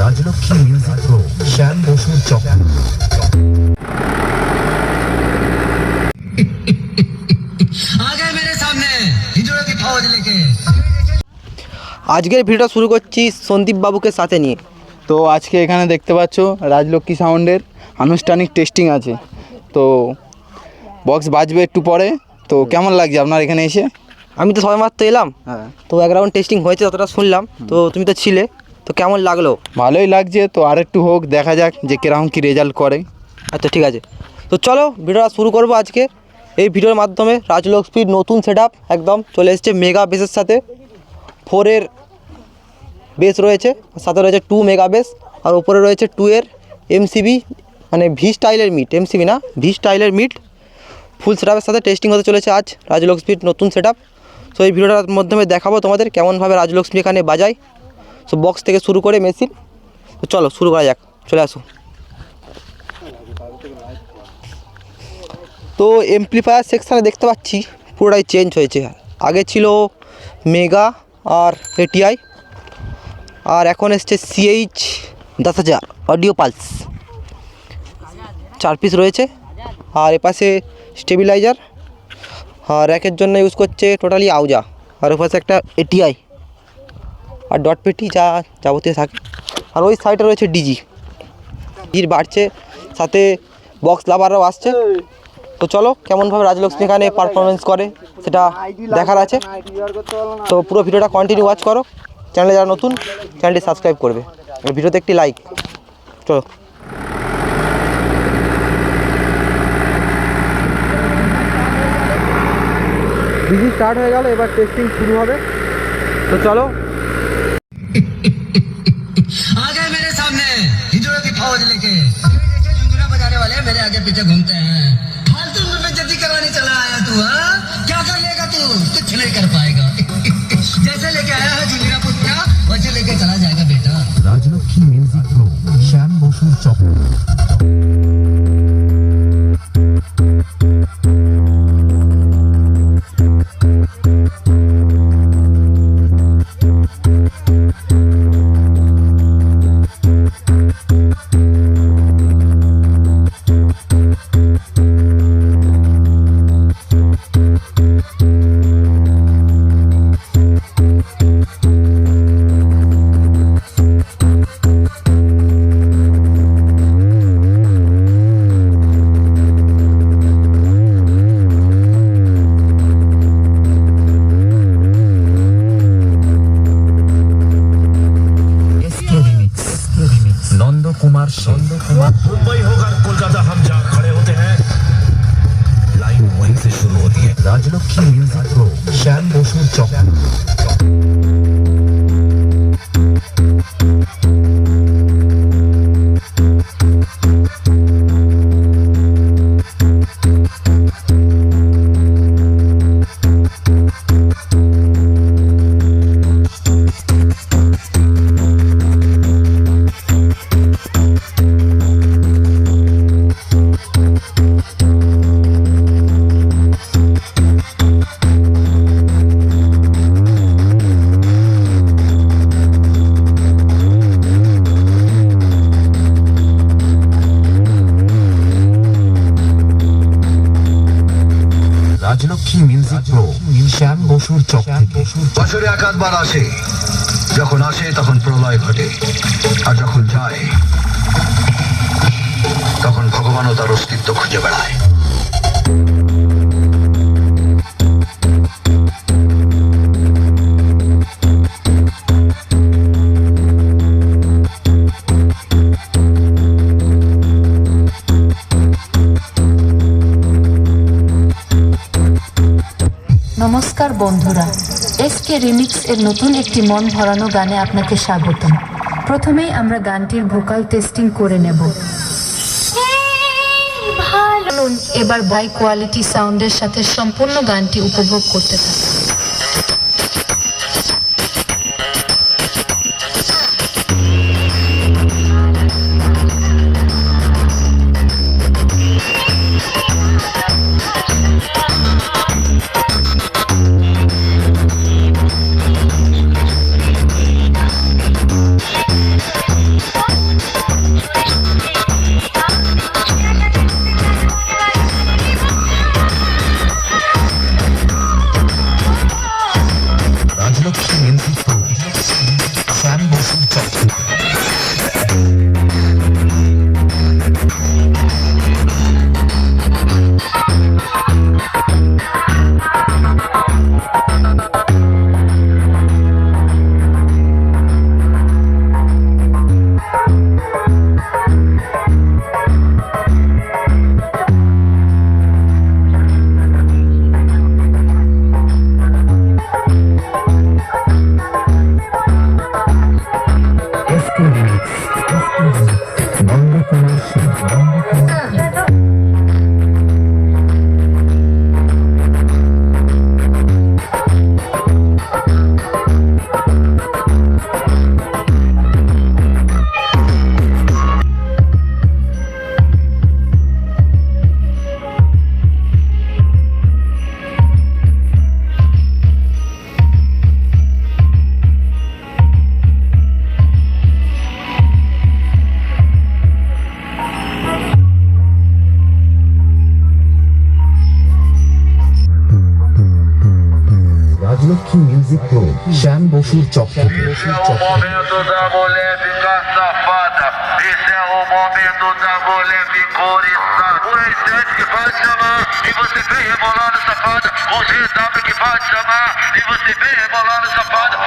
Rajlakshmi music pro, শ্যাম বসুর চক। আজকের ভিডিওটা শুরু করছি সন্দীপ বাবুকে সাথে নিয়ে। তো আজকে এখানে দেখতে পাচ্ছ রাজলক্ষ্মী সাউন্ডের আনুষ্ঠানিক টেস্টিং আছে। তো বক্স বাজবে একটু পরে। তো কেমন লাগছে আপনার এখানে এসে? আমি তো সবে মাত্র এলাম, হ্যাঁ, তো এক রাউন্ড টেস্টিং হয়েছে, ততটা শুনলাম। তো তুমি তো ছিলে, তো কেমন লাগলো? ভালোই লাগছে। তো আর একটু হোক, দেখা যাক যে কিরকম কী রেজাল্ট করে। আচ্ছা ঠিক আছে, তো চলো ভিডিওটা শুরু করবো আজকে। এই ভিডিওর মাধ্যমে রাজলক্ষ্মীর নতুন সেট একদম চলে এসেছে মেগা বেসের সাথে। 4-এর বেস রয়েছে, সাথে রয়েছে 2 মেগা বেস, আর ওপরে রয়েছে 2-এর এমসিবি, মানে ভি স্টাইলের মিট, এমসিবি না ভি স্টাইলের মিট। ফুল সেটআপের সাথে টেস্টিং হতে চলেছে আজ রাজলক্ষ্মীর নতুন সেট। সো এই ভিডিওটার মাধ্যমে দেখাবো তোমাদের কেমনভাবে রাজলক্ষ্মী এখানে বাজায়। সো বক্স থেকে শুরু করে মেশিন। তো চলো শুরু করা যাক, চলে আসো। তো এমপ্লিফায়ার সেকশানে দেখতে পাচ্ছি পুরোটাই চেঞ্জ হয়েছে। আগে ছিল মেগা আর এটিআই, আর এখন এসছে CH 10,000 অডিও পালস। 4 পিস রয়েছে, আর এপাশে স্টেবিলাইজার, আর র্যাকের জন্য ইউজ করছে টোটালি আউজা, আর ওপাশে একটা এটিআই আর ডট পেটি যা যাবতীয় থাকে। আর ওই সাইডে রয়েছে ডিজি বাড়ছে, সাথে বক্স লাভাররাও আসছে। তো চলো কেমনভাবে রাজলক্ষ্মী এখানে পারফরমেন্স করে সেটা দেখার আছে। তো পুরো ভিডিওটা কন্টিনিউ ওয়াচ করো। চ্যানেলে যারা নতুন, চ্যানেলটি সাবস্ক্রাইব করবে, আর ভিডিওতে একটি লাইক। চলো ডিজি স্টার্ট হয়ে গেল, এবার টেস্টিং শুরু হবে। তো চলো। आ गए मेरे सामने हिजड़ों की फौज लेके, झुंझुना बजाने वाले मेरे आगे पीछे घूमते हैं। फालतू में बेइज्जती करवाने चला आया तू, हाँ? क्या कर लेगा तू? कुछ नहीं कर पाएगा। जैसे लेके आया है झुंझुना पुत्रा, वैसे लेके चला जाएगा बेटा। রাজলক্ষ্মী মিউজিক প্রো, শ্যাম বসুর চক। नंद कुमार मुंबई होकर कोलकाता हम जहाँ खड़े होते हैं, लाइन वहीं से शुरू होती है। राजलक्ष्मी म्यूजिक प्रो, श्याम बसुर चक। রাজলক্ষ্মী মিউজিক প্রো, শ্যাম বসুর চক। বছরে একাধবার আসে, যখন আসে তখন প্রলয় ঘটে, আর যখন যায় তখন ভগবানও তার অস্তিত্ব খুঁজে বেড়ায়। নমস্কার বন্ধুরা, এসকে রিমিক্স এর নতুন একটি মন ভরানো গানে আপনাকে স্বাগতম। প্রথমেই আমরা গানটির ভোকাল টেস্টিং করে নেব। এবার হাই কোয়ালিটি সাউন্ডের সাথে সম্পূর্ণ গানটি উপভোগ করতে থাকুন। রাজলক্ষ্মী মিউজিক প্রো শ্যাম বসুর চক্র Esse é o momento da mulher ficar safada. Esse é o momento da mulher picorizar. O R7 que vai te chamar e você vem rebolando safada. O GW que vai te chamar e você vem rebolando safada.